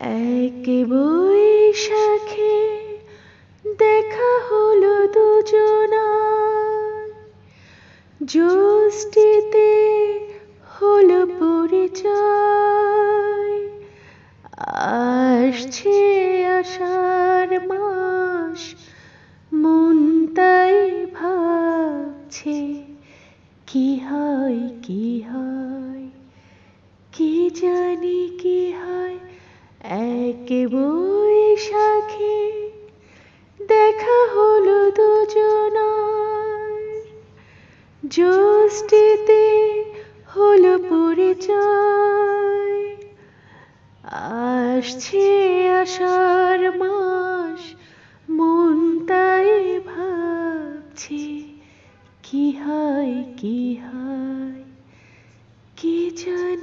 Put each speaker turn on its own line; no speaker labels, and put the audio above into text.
এক বৈশাখে দেখা হলো দুজনার, জ্যৈষ্ঠীতে হলো পরিচয়। আসছে আষাঢ় মাস, মন তাই ভাবছে কি হয় কি হয়, কি জানি কি হয়। এক বৈশাখে দেখা হলো দুজনার, জ্যৈষ্ঠীতে হলো পরিচয়। আসছে আষাঢ় মাস, মন তাই ভাবছে কি হয় কি হয়, কি জানি।